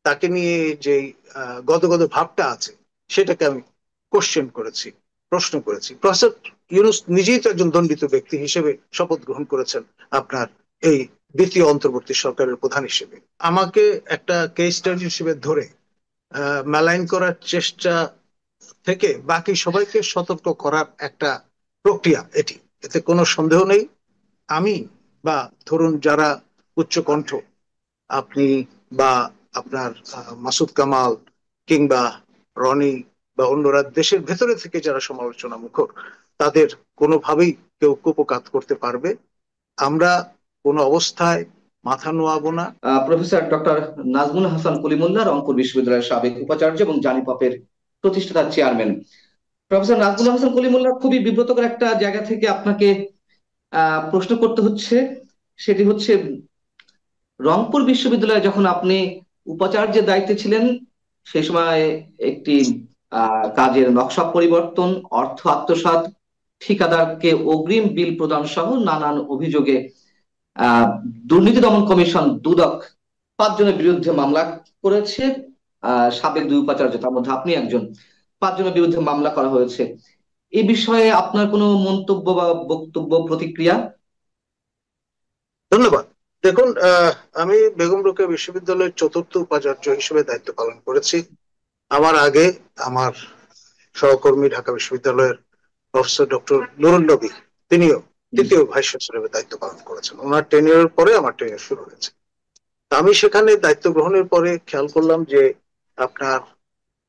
তাকে নিয়ে যে গদগদ ভাবটা আছে সেটাকে আমি কোশ্চেন করেছি, প্রশ্ন করেছি। প্রফেসর ইউনূস নিজেই তো একজন দণ্ডিত ব্যক্তি হিসেবে শপথ গ্রহণ করেছেন আপনার এই দ্বিতীয় অন্তর্বর্তী সরকারের প্রধান হিসেবে। আমাকে একটা কেস স্টাডি হিসেবে ধরে মেলাইন করার চেষ্টা থেকে বাকি সবাইকে সতর্ক করার একটা প্রক্রিয়া এটি, এতে কোনো সন্দেহ নেই। আমি বা ধরুন যারা উচ্চকণ্ঠ, আপনি বা আপনার মাসুদ কামাল কিংবা রনি বা অন্যরা দেশের ভেতরে থেকে যারা সমালোচনা মুখর, তাদের কোনোভাবেই কেউ কুপকাত করতে পারবে আমরা কোনো অবস্থায় মাথা নোয়াবো না। প্রফেসর ডক্টর নাজমুল হাসান কলিমুল্লাহ, রংপুর বিশ্ববিদ্যালয়ের সাবেক উপাচার্য এবং জানিপপের প্রতিষ্ঠাতা চেয়ারম্যান। প্রফেসর নাজমুল হাসান কলিমুল্লাহ, খুবই বিব্রতকর একটা জায়গা থেকে আপনাকে প্রশ্ন করতে হচ্ছে। সেটি হচ্ছে, রংপুর বিশ্ববিদ্যালয়ে যখন আপনি উপাচার্যের দায়িত্বে ছিলেন, সেই সময় একটি কাজের নকশা পরিবর্তন, অর্থ আত্মসাৎ, ঠিকাদারকে অগ্রিম বিল প্রদান সহ নানান অভিযোগে আহ দুর্নীতি দমন কমিশন দুদক 5 জনের বিরুদ্ধে মামলা করেছে। সাবেক 2 উপাচার্য, তার মধ্যে আপনি একজন। 5 জনের বিরুদ্ধে মামলা করা হয়েছে। এই বিষয়ে আপনার কোনো মন্তব্য বা বক্তব্য, প্রতিক্রিয়া? ধন্যবাদ। দেখুন, আমি বেগম রোকেয়া বিশ্ববিদ্যালয়ের চতুর্থ উপাচার্য হিসেবে দায়িত্ব পালন করেছি। আমার আগে আমার সহকর্মী ঢাকা বিশ্ববিদ্যালয়ের প্রফেসর ডক্টর নুরুল নবী, তিনিও তৃতীয় ভাইস চ্যান্সেলরের দায়িত্ব পালন করেছেন। ওনার টেনিয়রের পরে আমার টেনিয়র শুরু হয়েছে। আমি সেখানে দায়িত্ব গ্রহণের পরে খেয়াল করলাম যে আপনার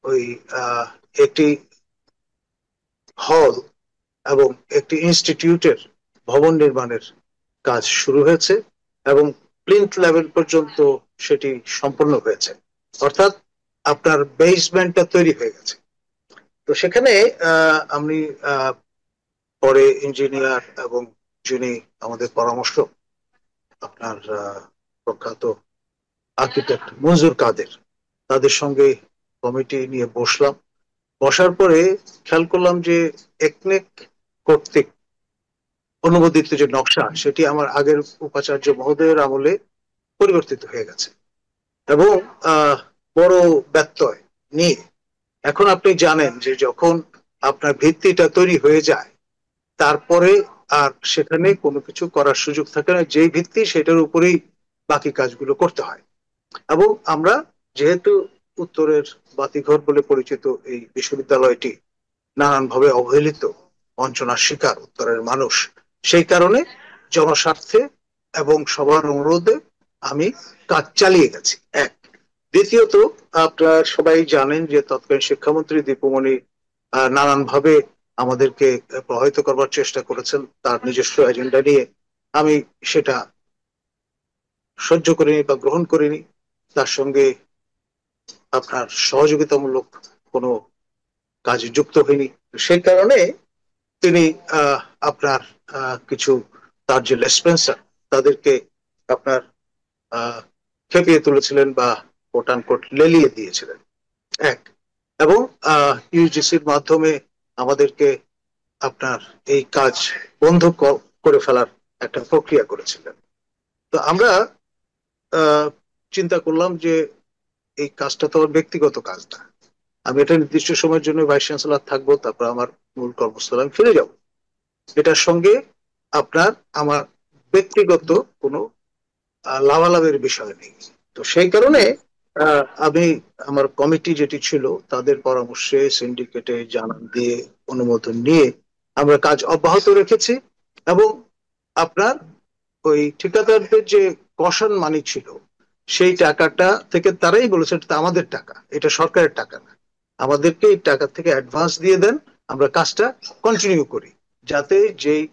ওই একটি হল এবং একটি ইনস্টিটিউটের ভবন নির্মাণের কাজ শুরু হয়েছে এবং প্লিন্থ লেভেল পর্যন্ত সেটি সম্পন্ন হয়েছে, অর্থাৎ আপনার বেসমেন্টটা তৈরি হয়ে গেছে। তো সেখানে আমি পরে ইঞ্জিনিয়ার এবং যিনি আমাদের পরামর্শ আপনার প্রখ্যাত আর্কিটেক্ট মনজুর কাদের, তাদের সঙ্গে কমিটি নিয়ে বসলাম। বসার পরে খেয়াল করলাম যে একনেক কর্তৃক অনুমোদিত যে নকশা, সেটি আমার আগের উপাচার্য মহোদয়ের আমলে পরিবর্তিত হয়ে গেছে এবং বড় ব্যত্যয় নিয়ে এখন আপনি জানেন যে যখন আপনার ভিত্তিটা তৈরি হয়ে যায়, তারপরে আর সেখানে কোনো কিছু করার সুযোগ থাকে না, যেই ভিত্তি সেটার উপরেই বাকি কাজগুলো করতে হয়। এবং আমরা যেহেতু উত্তরের বাতিঘর বলে পরিচিত এই বিশ্ববিদ্যালয়টি নানানভাবে অবহেলিত, বঞ্চনার শিকার উত্তরের মানুষ, সেই কারণে জনস্বার্থে এবং সবার অনুরোধে আমি কাজ চালিয়ে গেছি। এক, দ্বিতীয়ত আপনারা সবাই জানেন যে তৎকালীন শিক্ষামন্ত্রী দীপুমণি নানানভাবে আমাদেরকে প্রভাবিত করবার চেষ্টা করেছেন তার নিজস্ব এজেন্ডা নিয়ে। আমি সেটা সহ্য করিনি বা গ্রহণ করিনি, তার সঙ্গে আপনার সহযোগিতামূলক কোনো কাজে যুক্ত হয়নি। সেই কারণে তিনি আপনার কিছু তার যে লেসপেন্সার, তাদেরকে আপনার খেপিয়ে তুলেছিলেন বা কোট আনকোট লেলিয়ে দিয়েছিলেন। এক, এবং ইউজিসির মাধ্যমে আমাদেরকে আপনার এই কাজ বন্ধ করে ফেলার একটা প্রক্রিয়া করেছিলেন। তো আমরা চিন্তা করলাম যে এই কাজটা তো আমার ব্যক্তিগত কাজ না, আমি এটা নির্দিষ্ট সময়ের জন্য ভাইস চ্যান্সেলর থাকবো, তারপর আমার মূল কর্মস্থলে আমি ফিরে যাব। এটার সঙ্গে আপনার আমার ব্যক্তিগত কোনো লাভালাভের বিষয় নেই। তো সেই কারণে আমি আমার কমিটি যেটি ছিল তাদের পরামর্শে সিন্ডিকেটে জানান দিয়ে অনুমোদন নিয়ে আমরা কাজ অব্যাহত রেখেছি। এবং আপনার ওই ঠিকাদারদের যে কশন মানি ছিল, সেই টাকাটা থেকে তারাই বলেছে এটা আমাদের টাকা, এটা সরকারের টাকা না, আমাদেরকে এই টাকা থেকে অ্যাডভান্স দিয়ে দেন, আমরা কাজটা কন্টিনিউ করি, যাতে যেই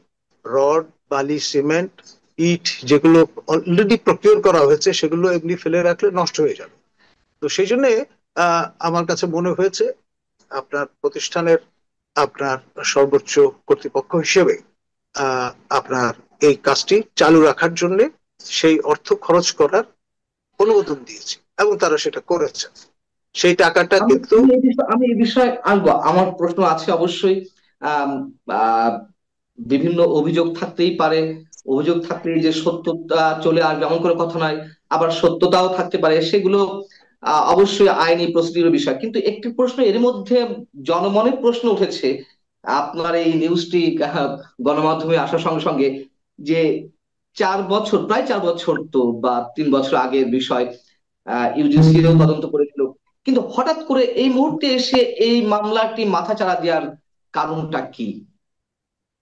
রড, বালি, সিমেন্ট, ইট যেগুলো অলরেডি প্রকিউর করা হয়েছে সেগুলো এমনি ফেলে রাখলে নষ্ট হয়ে যাবে। তো সেই জন্য আমার কাছে মনে হয়েছে আপনার প্রতিষ্ঠানের আপনার সর্বোচ্চ কর্তৃপক্ষ হিসেবে আপনার এই কাজটি চালু রাখার জন্য সেই অর্থ খরচ করার অনুমোদন দিয়েছি এবং তারা সেটা করেছে। সেই টাকাটা কিন্তু আমি এই বিষয়ে আসবো, আমার প্রশ্ন আছে অবশ্যই। আম, আহ, বিভিন্ন অভিযোগ থাকতেই পারে, অভিযোগ থাকলে যে সত্যতা চলে আসবে এমন কোনো কথা নয়, আবার সত্যতাও থাকতে পারে। সেগুলো অবশ্যই আইনি প্রসিডিউর বিষয়, কিন্তু একটি প্রশ্ন এর মধ্যে জনমনে প্রশ্ন উঠেছে আপনার এই নিউজটি গণমাধ্যমে আসার সঙ্গে সঙ্গে, যে 4 বছর, প্রায় 4 বছর তো বা 3 বছর আগের বিষয়, ইউজিসিও তদন্ত করেছিল, কিন্তু হঠাৎ করে এই মুহূর্তে এসে এই মামলাটি মাথাচাড়া দেওয়ার কারণটা কি?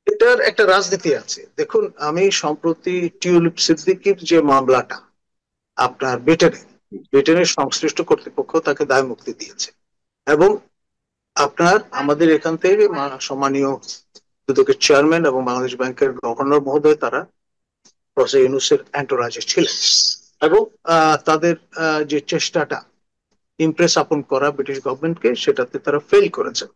এটার একটা রাজনীতি আছে। দেখুন, আমি সম্প্রতি টিউলিপ সিদ্দিকীর যে মামলাটা আপনার ব্রিটেনের সংশ্লিষ্ট কর্তৃপক্ষ তাকে দায় মুক্তি দিয়েছে, এবং আপনার আমাদের এখান থেকে সম্মানীয় দুদকের চেয়ারম্যান এবং বাংলাদেশ ব্যাংকের গভর্নর মহোদয় তারা প্রফেসর ইউনূসের এন্টোরাজে ছিলেন, এবং তাদের যে চেষ্টাটা ইমপ্রেস আপন করা ব্রিটিশ গভর্নমেন্টকে, সেটাতে তারা ফেল করেছেন,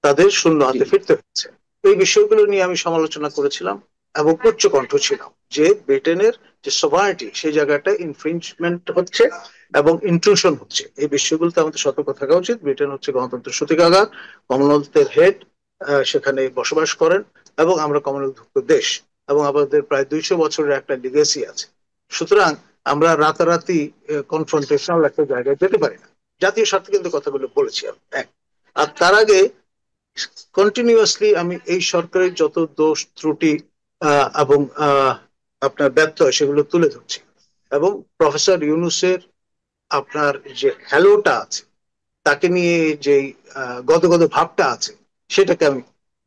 তাদের শূন্য জি। হাতে ফিরতে হচ্ছে। এই বিষয়গুলো নিয়ে আমি সমালোচনা করেছিলাম এবং উচ্চ কণ্ঠ ছিলাম যে ব্রিটেনের যে সভারেটি সেই জায়গাটা ইনফ্রিঞ্জমেন্ট হচ্ছে এবং ইন্ট্রুশন হচ্ছে। এই বিষয়গুলোতে আমাদের সতর্ক থাকা উচিত। ব্রিটেন হচ্ছে গণতন্ত্রের সূতিকাগার, কমনওয়েলথের হেড, সেখানে বসবাস করেন, এবং আমরা কমনওয়েলথভুক্ত দেশ, এবং আমাদের প্রায় 200 বছরের একটা লিগেসি আছে। সুতরাং আমরা রাতারাতি কনফ্রন্টেশনাল একটা জায়গায় যেতে পারি না। জাতীয় স্বার্থে কিন্তু কথাগুলো বলেছি আমি, এক। আর তার আগে কন্টিনিউয়াসলি আমি এই সরকারের যত দোষ ত্রুটি এবং আপনার ব্যত্যয় সেগুলো তুলে ধরছি, এবং প্রফেসর ইউনূসের আপনার যে হ্যালোটা আছে, তাকে নিয়ে যে গদগদ ভাবটা আছে, সেটাকে আমি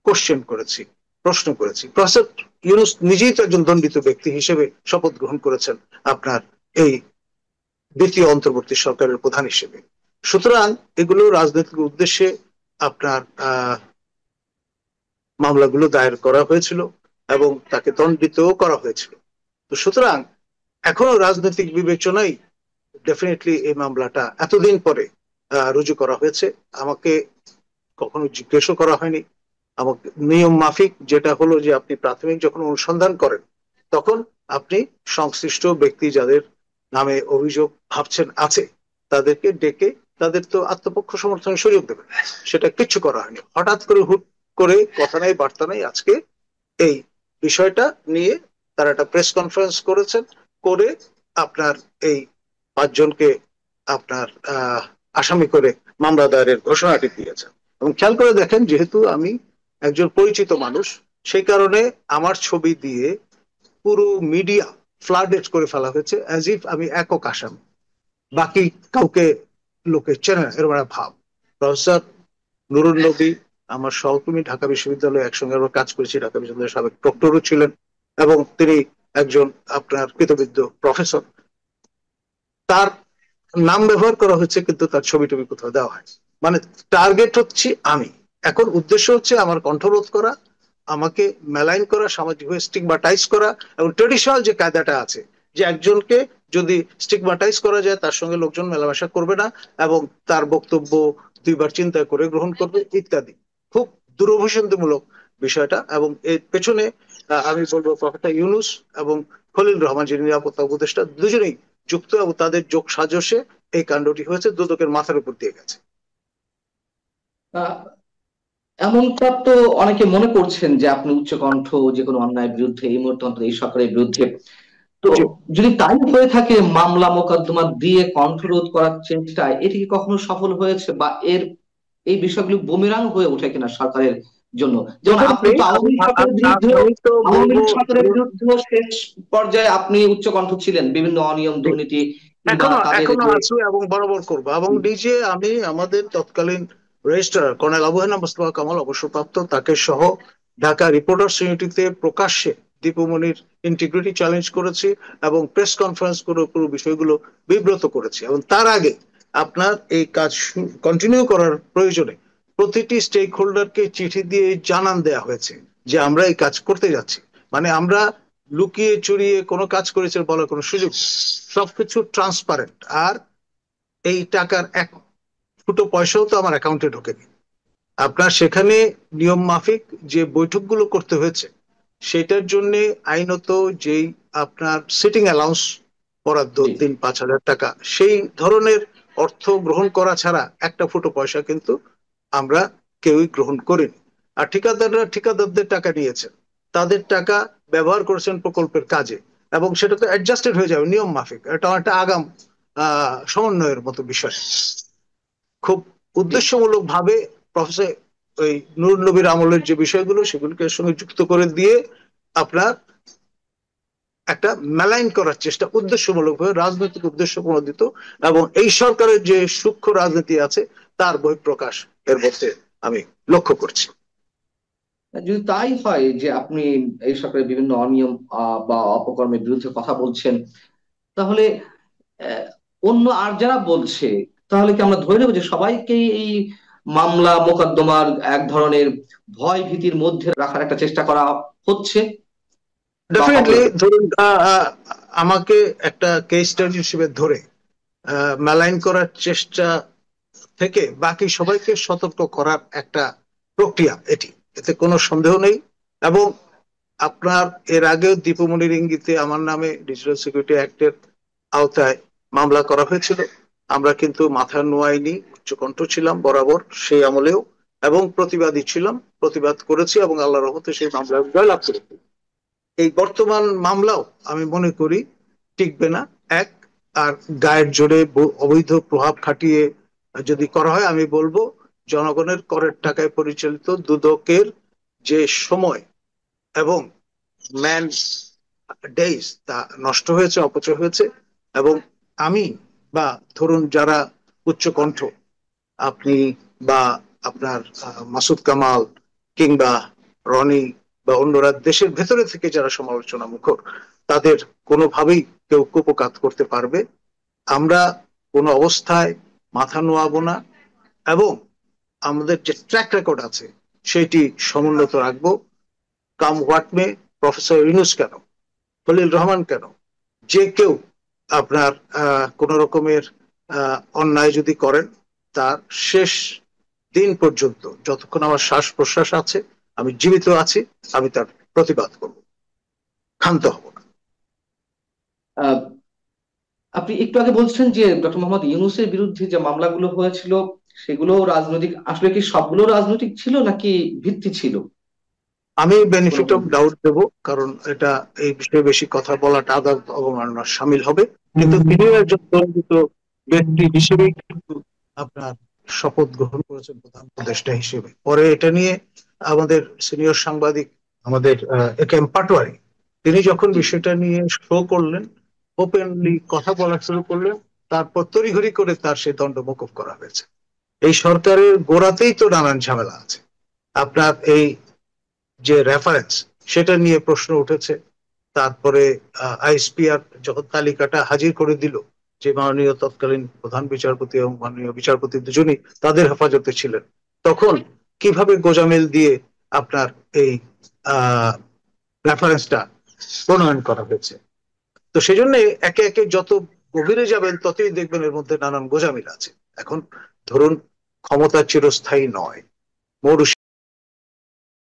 কোশ্চেন করেছি, প্রশ্ন করেছি। প্রফেসর ইউনূস নিজেই তো একজন দণ্ডিত ব্যক্তি হিসেবে শপথ গ্রহণ করেছেন আপনার এই দ্বিতীয় অন্তর্বর্তী সরকারের প্রধান হিসেবে। সুতরাং এগুলো রাজনৈতিক উদ্দেশ্যে আপনার মামলাগুলো দায়ের করা হয়েছিল এবং তাকে দণ্ডিত করা হয়েছিল। তো সুতরাং এখনো রাজনৈতিক বিবেচনাই ডেফিনেটলি এই মামলাটা এতদিন পরে রুজু করা হয়েছে। আমাকে কখনো জিজ্ঞেসও করা হয়নি। আমাকে নিয়ম মাফিক যেটা হলো যে আপনি প্রাথমিক যখন অনুসন্ধান করেন, তখন আপনি সংশ্লিষ্ট ব্যক্তি যাদের নামে অভিযোগ ভাবছেন আছে, তাদেরকে ডেকে তাদের তো আত্মপক্ষ সমর্থনে সুযোগ দেবেন। সেটা কিচ্ছু করা হয়নি। হঠাৎ করে হুট করে কথা নাই বার্তা নাই আজকে এই বিষয়টা নিয়ে তারা একটা প্রেস কনফারেন্স করেছেন, করে আপনার এই 5 জনকে আপনার আসামি করে মামলা দায়েরের ঘোষণাটি দিয়েছেন। এবং খেয়াল করে দেখেন, যেহেতু আমি একজন পরিচিত মানুষ, সেই কারণে আমার ছবি দিয়ে পুরো মিডিয়া ফ্লাডেড করে ফেলা হয়েছে, অ্যাজ ইফ আমি একক আসামি, বাকি কাউকে লোকে চেনে না, এরকম একটা ভাব। প্রফেসর নুরুল নবী আমার সহকর্মী, ঢাকা বিশ্ববিদ্যালয়ে একসঙ্গে আমরা কাজ করেছি, ঢাকা বিশ্ববিদ্যালয়ের সাবেক প্রক্টরও ছিলেন, এবং তিনি একজন আপনার কৃতবিদ্য প্রফেসর। তার নাম ব্যবহার করা হয়েছে কিন্তু তার ছবি টবি কোথাও দেওয়া হয়। মানে টার্গেট হচ্ছে আমি। এখন উদ্দেশ্য হচ্ছে আমার কণ্ঠরোধ করা, আমাকে মেলাইন করা, সামাজিকভাবে স্টিগমাটাইজ করা, এবং ট্রেডিশনাল যে কায়দাটা আছে যে একজনকে যদি স্টিগমাটাইজ করা যায় তার সঙ্গে লোকজন মেলামেশা করবে না এবং তার বক্তব্য 2বার চিন্তা করে গ্রহণ করবে ইত্যাদি, খুব দুরভিসন্ধিমূলক বিষয়টা। এবং এর পেছনে আমি বলবো প্রফেসর ইউনূস এবং খলিল রহমান যিনি নিরাপত্তা উপদেষ্টা, দুজনেই যুক্ত, এবং তাদের যোগ সাজসে এই কাণ্ডটি হয়েছে, দুদকের মাথার উপর দিয়ে গেছে। আহ, এমনটা তো অনেকে মনে করছেন যে আপনি উচ্চকণ্ঠ যে কোনো অন্যায়ের বিরুদ্ধে, এই মুহূর্তে অন্তত এই সরকারের বিরুদ্ধে। তো জি। যদি তাই হয়ে থাকে, মামলা মোকদ্দমা দিয়ে কণ্ঠরোধ করার চেষ্টায় এটি কি কখনো সফল হয়েছে, বা এই বিষয়গুলো বুমেরাং হয়ে ওঠে কিনা সরকারের জন্য? যেমন দেখুন, আপনি তো আওয়ামী লীগ সরকারের বিরুদ্ধে, আমি তো আওয়ামী বলবো, লীগ সরকারের বিরুদ্ধে শেষ পর্যায়ে আপনি উচ্চকণ্ঠ ছিলেন বিভিন্ন অনিয়ম দুর্নীতি কিংবা এখনো তাদের এখনো যে। আছি এবং বরাবর করবো। এবং নিজে আমি আমাদের তৎকালীন রেজিস্ট্রার কর্নেল আবু হেনা মোস্তফা কামাল, অবসরপ্রাপ্ত, তাকে সহ ঢাকা রিপোর্টার্স ইউনিটিতে প্রকাশ্যে দীপুমনির ইন্টিগ্রিটি চ্যালেঞ্জ করেছি, এবং প্রেস কনফারেন্স করে পুরো বিষয়গুলো বিব্রত করেছি। এবং তার আগে আপনার এই কাজ কন্টিনিউ করার প্রয়োজনে প্রতিটি স্টেক হোল্ডারকে চিঠি দিয়ে জানান দেয়া হয়েছে যে আমরা এই কাজ করতে যাচ্ছি। মানে আমরা লুকিয়ে চুরিয়ে কোনো কাজ করেছে বলার কোনো সুযোগ নেই। সবকিছু ট্রান্সপারেন্ট। আর এই টাকার এক ফুটো পয়সাও তো আমার অ্যাকাউন্টে ঢোকেনি। আপনার সেখানে নিয়ম মাফিক যে বৈঠকগুলো করতে হয়েছে, সেটার জন্য আইনত যেই আপনার সিটিং অ্যালাউন্স বরাদ্দ জি। 3-5 হাজার টাকা, সেই ধরনের অর্থ গ্রহণ করা ছাড়া একটা ফুটো পয়সা কিন্তু আমরা কেউই গ্রহণ করিনি। আর ঠিকাদাররা ঠিকাদারদের টাকা নিয়েছেন, তাদের টাকা ব্যবহার করেছেন প্রকল্পের কাজে, এবং সেটা তো অ্যাডজাস্টেড হয়ে যাবে নিয়ম মাফিক, এটা একটা আগাম সমন্বয়ের মতো বিষয়। খুব উদ্দেশ্যমূলক ভাবে প্রফেসর ওই নুরুন নবীর আমলের যে বিষয়গুলো সেগুলোকে সঙ্গে যুক্ত করে দিয়ে আপনার একটা মেলাইন করার চেষ্টা উদ্দেশ্যমূলক ভাবে রাজনৈতিক উদ্দেশ্য প্রণোদিত, এবং এই সরকারের যে সূক্ষ্ম রাজনীতি আছে তার বহিঃপ্রকাশ এর মধ্যে আমি লক্ষ্য করছি। যদি তাই হয় যে আপনি এই সরকারের বিভিন্ন অনিয়ম বা অপকর্মের বিরুদ্ধে কথা বলছেন, তাহলে আহ, অন্য আর যারা বলছে, তাহলে কি আমরা ধরে নেবো যে সবাইকেই এই মামলা মোকদ্দমার এক ধরনের ভয় ভীতির মধ্যে রাখার একটা চেষ্টা করা হচ্ছে বা হবে? ডেফিনেটলি ধরুন আমাকে একটা কেস স্টাডি হিসেবে ধরে মেলাইন করার চেষ্টা থেকে বাকি সবাইকে সতর্ক করার একটা প্রক্রিয়া এটি, এতে কোনো সন্দেহ নেই। এবং আপনার এর আগেও দীপমণির ইঙ্গিতে আমার নামে ডিজিটাল সিকিউরিটি অ্যাক্টের আওতায় মামলা করা হয়েছিল। আমরা কিন্তু মাথা নোয়াইনি, উচ্চকণ্ঠ ছিলাম বরাবর সেই আমলেও, এবং প্রতিবাদী ছিলাম, প্রতিবাদ করেছি এবং আল্লাহর রহমতে সেই মামলা জয়লাভ করেছি। এই বর্তমান মামলাও আমি মনে করি টিকবে না। এক, আর গায়ের জোরে অবৈধ প্রভাব খাটিয়ে যদি করা হয়, আমি বলবো জনগণের করের টাকায় পরিচালিত দুদকের যে সময় এবং ম্যান ডেইজ তা নষ্ট হয়েছে, অপচয় হয়েছে। এবং আমি বা ধরুন যারা উচ্চকণ্ঠ, আপনি বা আপনার মাসুদ কামাল কিংবা রনি বা অন্যরা দেশের ভেতরে থেকে যারা সমালোচনা মুখর, তাদের কোনোভাবেই কেউ কুপকাত করতে পারবে আমরা কোনো অবস্থায় মাথা নোয়াবো না। এবং আমাদের যে ট্র্যাক রেকর্ড আছে সেটি সমুন্নত রাখবো। Come what may, professor Yunus কেন, খলিল রহমান কেন, যে কেউ আপনার কোন রকমের অন্যায় যদি করেন, তার শেষ দিন পর্যন্ত যতক্ষণ আমার শ্বাস প্রশ্বাস আছে, আমি জীবিত আছি, আমি তার প্রতিবাদ করব, ক্ষান্ত হব না। আহ, আপনি একটু আগে বলছেন যে ডক্টর মোহাম্মদ ইউনূসের বিরুদ্ধে যে মামলাগুলো হয়েছিল সেগুলো রাজনৈতিক, আসলে কি সবগুলো রাজনৈতিক ছিল নাকি ভিত্তি ছিল আমি কোনো বেনিফিট কোনো? অফ ডাউট দেব, কারণ এটা এই বিষয়ে বেশি কথা বলাটা আদালত অবমাননার সামিল হবে। কিন্তু তিনি একজন পরিচিত ব্যক্তি হিসেবেই কিন্তু আপনার শপথ গ্রহণ করেছেন প্রধান উপদেষ্টা হিসেবে। পরে এটা নিয়ে আমাদের সিনিয়র সাংবাদিক, আমাদের এ কে এম পাটোয়ারি, তিনি যখন জি। বিষয়টা নিয়ে শো করলেন, ওপেনলি কথা বলা শুরু করলেন, তারপর তড়িঘড়ি করে তার সেই দণ্ড মকুব করা হয়েছে। এই সরকারের গোড়াতেই তো নানান ঝামেলা আছে। আপনার এই যে রেফারেন্স, সেটা নিয়ে প্রশ্ন উঠেছে। তারপরে আইএসপিআর যখন তালিকাটা হাজির করে দিল, যে মাননীয় তৎকালীন প্রধান বিচারপতি এবং মাননীয় বিচারপতি দুজনই তাদের হেফাজতে ছিলেন, তখন কিভাবে গোজামিল দিয়ে আপনার এই রেফারেন্সটা প্রণয়ন করা হয়েছে। তো সেই জন্য একে একে যত গভীরে যাবেন ততই দেখবেন এর মধ্যে নানান গোজামিল আছে। এখন ধরুন, ক্ষমতা চিরস্থায়ী নয়, মৌর